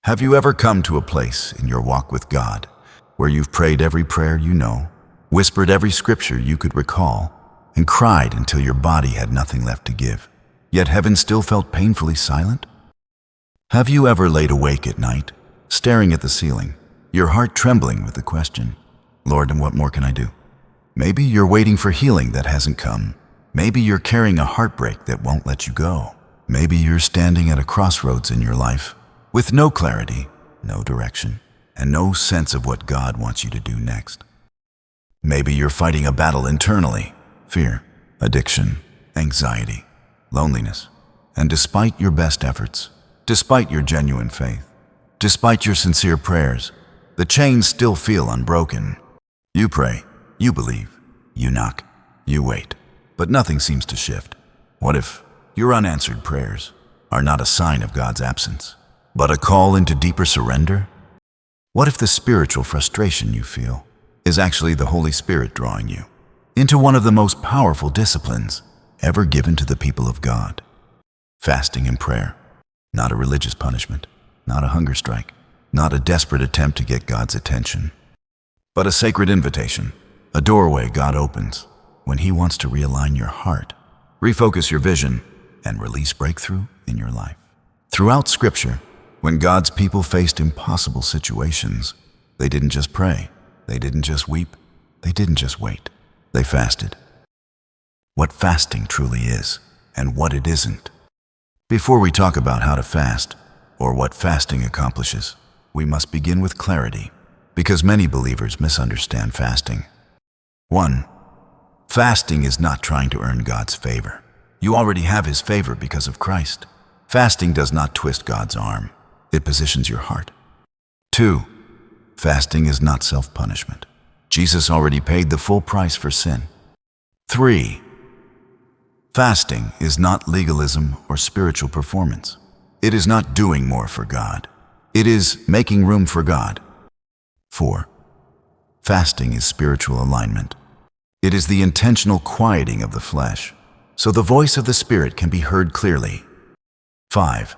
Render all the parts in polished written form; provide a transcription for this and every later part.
Have you ever come to a place in your walk with God where you've prayed every prayer you know, whispered every scripture you could recall, and cried until your body had nothing left to give, yet heaven still felt painfully silent? Have you ever laid awake at night, staring at the ceiling, your heart trembling with the question, Lord, and what more can I do? Maybe you're waiting for healing that hasn't come. Maybe you're carrying a heartbreak that won't let you go. Maybe you're standing at a crossroads in your life with no clarity, no direction, and no sense of what God wants you to do next. Maybe you're fighting a battle internally, fear, addiction, anxiety, loneliness, and despite your best efforts, despite your genuine faith, despite your sincere prayers, the chains still feel unbroken. You pray, you believe, you knock, you wait, but nothing seems to shift. What if your unanswered prayers are not a sign of God's absence, but a call into deeper surrender? What if the spiritual frustration you feel is actually the Holy Spirit drawing you into one of the most powerful disciplines ever given to the people of God? Fasting and prayer, not a religious punishment, not a hunger strike, not a desperate attempt to get God's attention, but a sacred invitation, a doorway God opens when He wants to realign your heart, refocus your vision, and release breakthrough in your life. Throughout Scripture, when God's people faced impossible situations, they didn't just pray, they didn't just weep, they didn't just wait, they fasted. What fasting truly is and what it isn't. Before we talk about how to fast or what fasting accomplishes, we must begin with clarity, because many believers misunderstand fasting. 1. Fasting is not trying to earn God's favor. You already have His favor because of Christ. Fasting does not twist God's arm. It positions your heart. 2. Fasting is not self-punishment. Jesus already paid the full price for sin. 3. Fasting is not legalism or spiritual performance. It is not doing more for God. It is making room for God. 4. Fasting is spiritual alignment. It is the intentional quieting of the flesh, so the voice of the Spirit can be heard clearly. 5.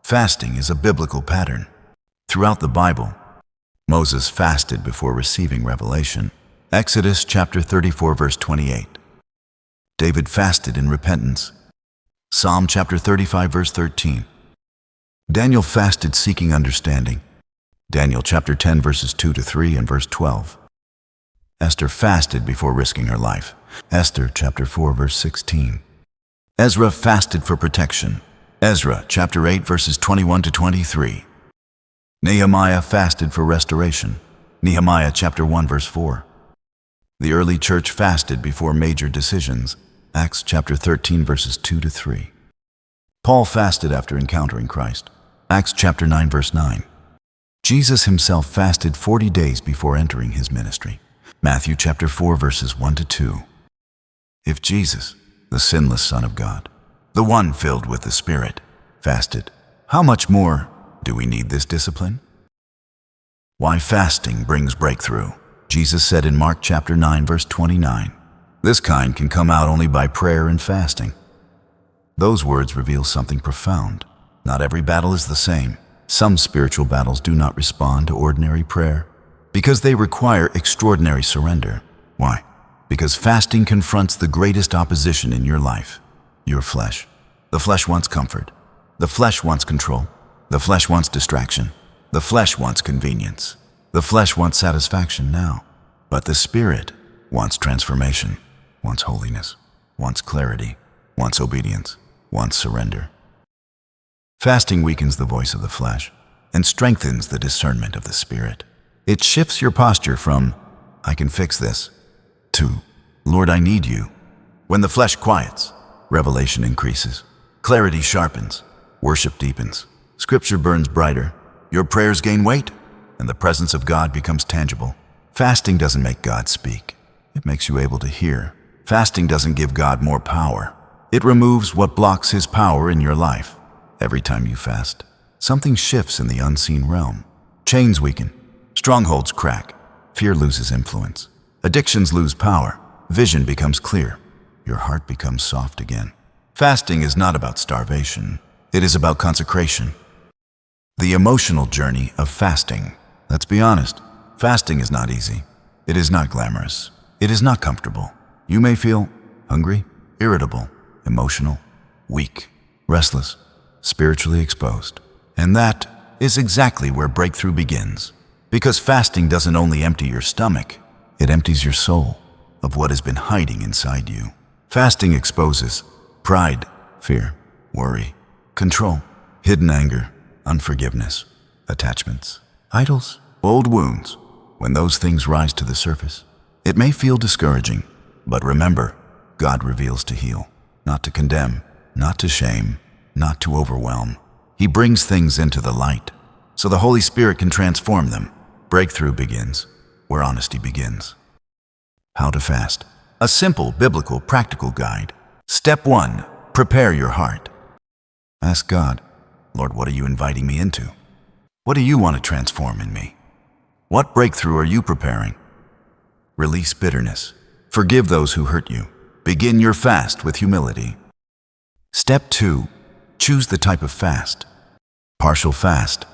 Fasting is a biblical pattern. Throughout the Bible, Moses fasted before receiving revelation. Exodus chapter 34, verse 28. David fasted in repentance. Psalm chapter 35, verse 13. Daniel fasted seeking understanding. Daniel chapter 10, verses 2 to 3 and verse 12. Esther fasted before risking her life. Esther chapter 4, verse 16. Ezra fasted for protection. Ezra chapter 8, verses 21 to 23. Nehemiah fasted for restoration. Nehemiah chapter 1, verse 4. The early church fasted before major decisions. Acts chapter 13, verses 2 to 3. Paul fasted after encountering Christ. Acts chapter 9, verse 9. Jesus Himself fasted 40 days before entering His ministry. Matthew chapter 4, verses 1 to 2. If Jesus, the sinless Son of God, the one filled with the Spirit, fasted, how much more do we need this discipline? Why fasting brings breakthrough. Jesus said in Mark chapter 9, verse 29, "This kind can come out only by prayer and fasting." Those words reveal something profound. Not every battle is the same. Some spiritual battles do not respond to ordinary prayer because they require extraordinary surrender. Why? Because fasting confronts the greatest opposition in your life, your flesh. The flesh wants comfort. The flesh wants control. The flesh wants distraction. The flesh wants convenience. The flesh wants satisfaction now. But the Spirit wants transformation, wants holiness, wants clarity, wants obedience, wants surrender. Fasting weakens the voice of the flesh and strengthens the discernment of the Spirit. It shifts your posture from, "I can fix this," to, "Lord, I need you." When the flesh quiets, revelation increases, clarity sharpens, worship deepens, Scripture burns brighter, your prayers gain weight, and the presence of God becomes tangible. Fasting doesn't make God speak. It makes you able to hear. Fasting doesn't give God more power. It removes what blocks His power in your life. Every time you fast, something shifts in the unseen realm. Chains weaken, strongholds crack, fear loses influence, addictions lose power, vision becomes clear, your heart becomes soft again. Fasting is not about starvation. It is about consecration. The emotional journey of fasting. Let's be honest, fasting is not easy. It is not glamorous. It is not comfortable. You may feel hungry, irritable, emotional, weak, restless, spiritually exposed. And that is exactly where breakthrough begins. Because fasting doesn't only empty your stomach, it empties your soul of what has been hiding inside you. Fasting exposes pride, fear, worry, control, hidden anger, unforgiveness, attachments, idols, old wounds. When those things rise to the surface, it may feel discouraging, but remember, God reveals to heal, not to condemn, not to shame, not to overwhelm. He brings things into the light, so the Holy Spirit can transform them. Breakthrough begins where honesty begins. How to fast. A simple, biblical, practical guide. Step 1. Prepare your heart. Ask God, Lord, what are you inviting me into? What do you want to transform in me? What breakthrough are you preparing? Release bitterness. Forgive those who hurt you. Begin your fast with humility. Step 2. Choose the type of fast. Partial fast.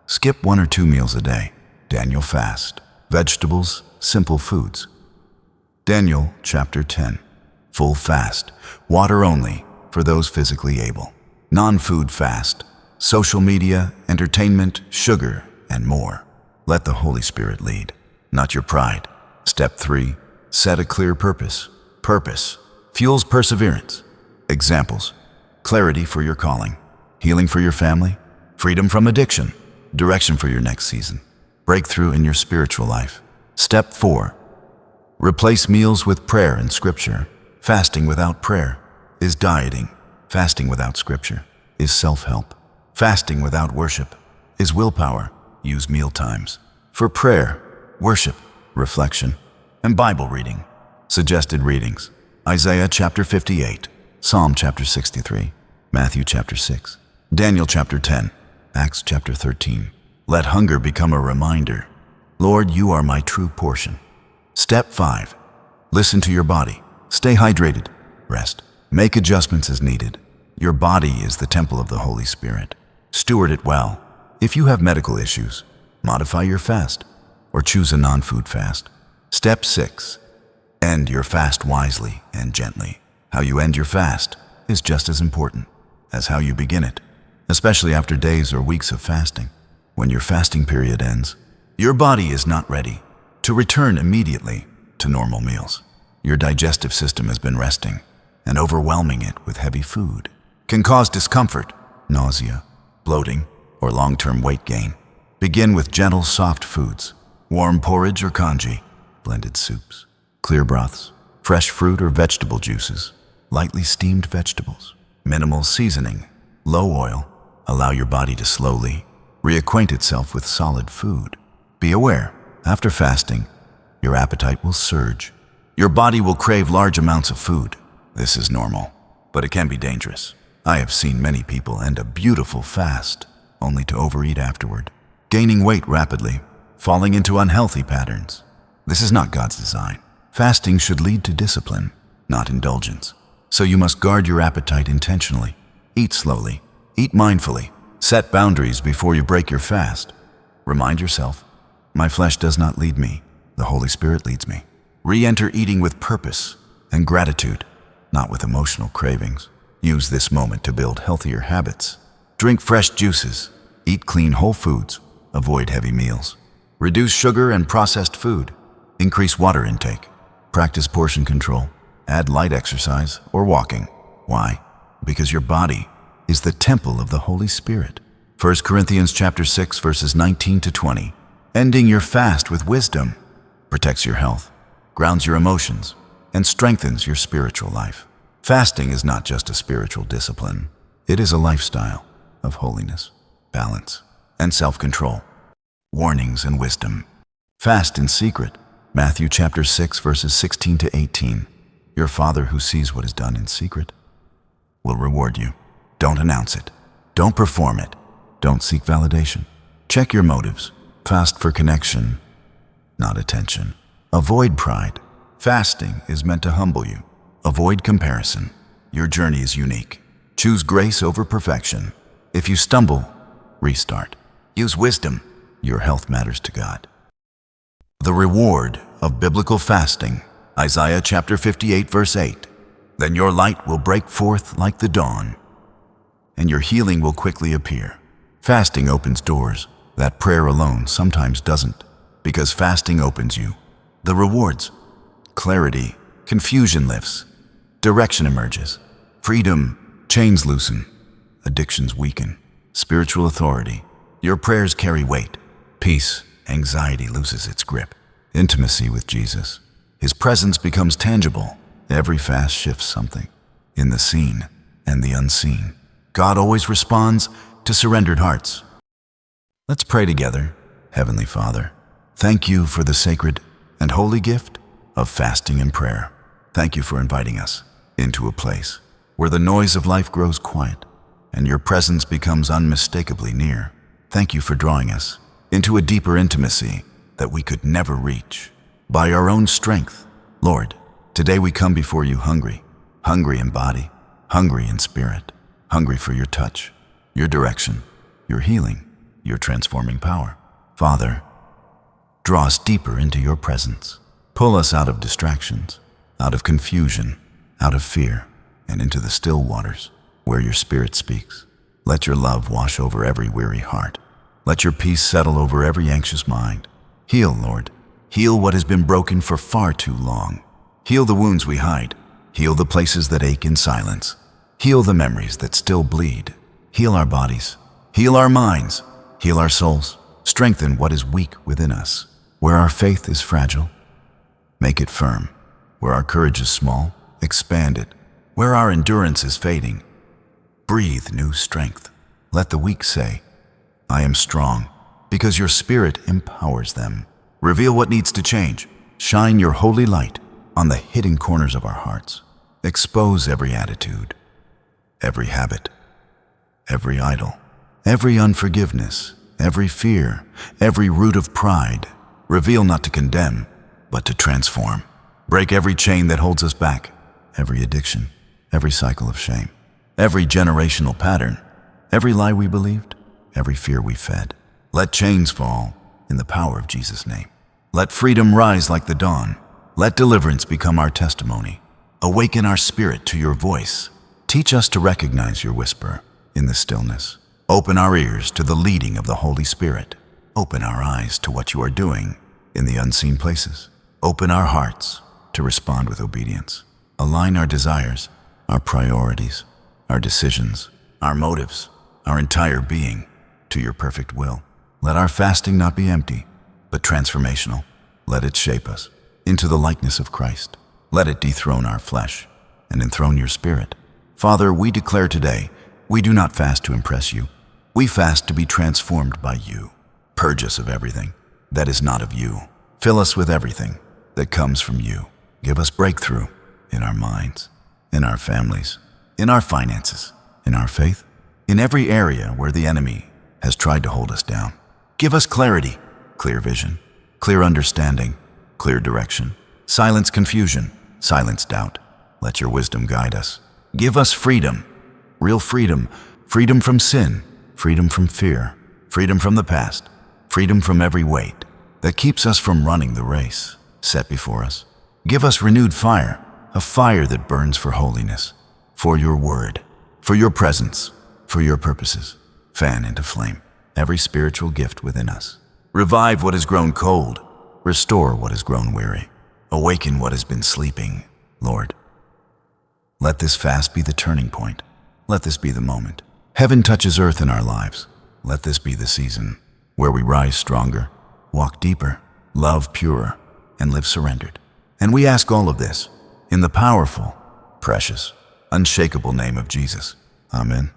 Skip 1 or 2 meals a day. Daniel fast. Vegetables, simple foods. Daniel chapter 10. Full fast. Water only for those physically able. Non-food fast. Social media, entertainment, sugar, and more. Let the Holy Spirit lead, not your pride. Step 3. Set a clear purpose. Purpose fuels perseverance. Examples: clarity for your calling, healing for your family, freedom from addiction, direction for your next season, breakthrough in your spiritual life. Step 4. Replace meals with prayer and scripture. Fasting without prayer is dieting. Fasting without scripture is self-help. Fasting without worship is willpower. Use meal times for prayer, worship, reflection, and Bible reading. Suggested readings: Isaiah chapter 58, Psalm chapter 63, Matthew chapter 6, Daniel chapter 10, Acts chapter 13. Let hunger become a reminder. Lord, you are my true portion. Step 5. Listen to your body. Stay hydrated. Rest. Make adjustments as needed. Your body is the temple of the Holy Spirit. Steward it well. If you have medical issues, modify your fast or choose a non-food fast. Step 6. End your fast wisely and gently. How you end your fast is just as important as how you begin it, especially after days or weeks of fasting. When your fasting period ends, your body is not ready to return immediately to normal meals. Your digestive system has been resting, and overwhelming it with heavy food can cause discomfort, nausea, bloating, or long-term weight gain. Begin with gentle, soft foods: warm porridge or congee, blended soups, clear broths, fresh fruit or vegetable juices, lightly steamed vegetables, minimal seasoning, low oil. Allow your body to slowly reacquaint itself with solid food. Be aware, after fasting, your appetite will surge. Your body will crave large amounts of food. This is normal, but it can be dangerous. I have seen many people end a beautiful fast only to overeat afterward, gaining weight rapidly, falling into unhealthy patterns. This is not God's design. Fasting should lead to discipline, not indulgence. So you must guard your appetite intentionally. Eat slowly, eat mindfully, set boundaries before you break your fast. Remind yourself, my flesh does not lead me, the Holy Spirit leads me. Re-enter eating with purpose and gratitude, not with emotional cravings. Use this moment to build healthier habits. Drink fresh juices, eat clean whole foods, avoid heavy meals. Reduce sugar and processed food. Increase water intake. Practice portion control. Add light exercise or walking. Why? Because your body is the temple of the Holy Spirit. 1 Corinthians chapter 6 verses 19 to 20. Ending your fast with wisdom protects your health, grounds your emotions, and strengthens your spiritual life. Fasting is not just a spiritual discipline. It is a lifestyle of holiness, balance, and self-control. Warnings and wisdom. Fast in secret. Matthew chapter 6 verses 16 to 18. Your Father who sees what is done in secret will reward you. Don't announce it. Don't perform it. Don't seek validation. Check your motives. Fast for connection, not attention. Avoid pride. Fasting is meant to humble you. Avoid comparison. Your journey is unique. Choose grace over perfection. If you stumble, Restart. Use wisdom. Your health matters to God. The reward of biblical fasting. Isaiah chapter 58 verse 8. Then your light will break forth like the dawn, and your healing will quickly appear. Fasting opens doors that prayer alone sometimes doesn't, because fasting opens you. The rewards: clarity, confusion lifts, direction emerges, freedom, chains loosen, addictions weaken, spiritual authority. Your prayers carry weight. Peace, anxiety loses its grip. Intimacy with Jesus. His presence becomes tangible. Every fast shifts something, in the seen and the unseen. God always responds to surrendered hearts. Let's pray together. Heavenly Father, thank you for the sacred and holy gift of fasting and prayer. Thank you for inviting us into a place where the noise of life grows quiet and your presence becomes unmistakably near. Thank you for drawing us into a deeper intimacy that we could never reach by our own strength. Lord, today we come before you hungry in body, hungry in spirit, hungry for your touch, your direction, your healing, your transforming power. Father, draw us deeper into your presence. Pull us out of distractions, out of confusion, out of fear, and into the still waters where your Spirit speaks. Let your love wash over every weary heart. Let your peace settle over every anxious mind. Heal, Lord. Heal what has been broken for far too long. Heal the wounds we hide. Heal the places that ache in silence. Heal the memories that still bleed. Heal our bodies. Heal our minds. Heal our souls. Strengthen what is weak within us. Where our faith is fragile, make it firm. Where our courage is small, expand it. Where our endurance is fading, breathe new strength. Let the weak say, I am strong, because your Spirit empowers them. Reveal what needs to change. Shine your holy light on the hidden corners of our hearts. Expose every attitude, every habit, every idol, every unforgiveness, every fear, every root of pride. Reveal not to condemn, but to transform. Break every chain that holds us back, every addiction, every cycle of shame, every generational pattern, every lie we believed, every fear we fed. Let chains fall in the power of Jesus' name. Let freedom rise like the dawn. Let deliverance become our testimony. Awaken our spirit to your voice. Teach us to recognize your whisper in the stillness. Open our ears to the leading of the Holy Spirit. Open our eyes to what you are doing in the unseen places. Open our hearts to respond with obedience. Align our desires, our priorities, our decisions, our motives, our entire being to your perfect will. Let our fasting not be empty, but transformational. Let it shape us into the likeness of Christ. Let it dethrone our flesh and enthrone your spirit. Father, we declare today, we do not fast to impress you. We fast to be transformed by you. Purge us of everything that is not of you. Fill us with everything that comes from you. Give us breakthrough in our minds, in our families, in our finances, in our faith, in every area where the enemy has tried to hold us down. Give us clarity, clear vision, clear understanding, clear direction. Silence confusion, silence doubt. Let your wisdom guide us. Give us freedom, real freedom, freedom from sin, freedom from fear, freedom from the past, freedom from every weight that keeps us from running the race set before us. Give us renewed fire, a fire that burns for holiness, for your word, for your presence, for your purposes. Fan into flame every spiritual gift within us. Revive what has grown cold. Restore what has grown weary. Awaken what has been sleeping, Lord. Let this fast be the turning point. Let this be the moment heaven touches earth in our lives. Let this be the season where we rise stronger, walk deeper, love purer, and live surrendered. And we ask all of this in the powerful, precious, unshakable name of Jesus. Amen.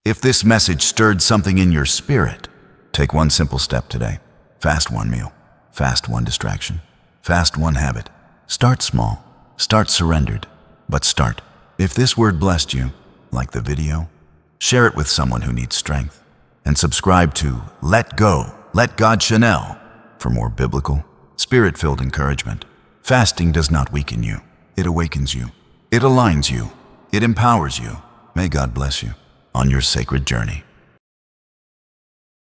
If this message stirred something in your spirit, take one simple step today. Fast one meal, fast one distraction, fast one habit. Start small, start surrendered, but start. If this word blessed you, like the video, share it with someone who needs strength, and subscribe to Let Go, Let God Chanel for more biblical, spirit-filled encouragement. Fasting does not weaken you. It awakens you. It aligns you. It empowers you. May God bless you on your sacred journey.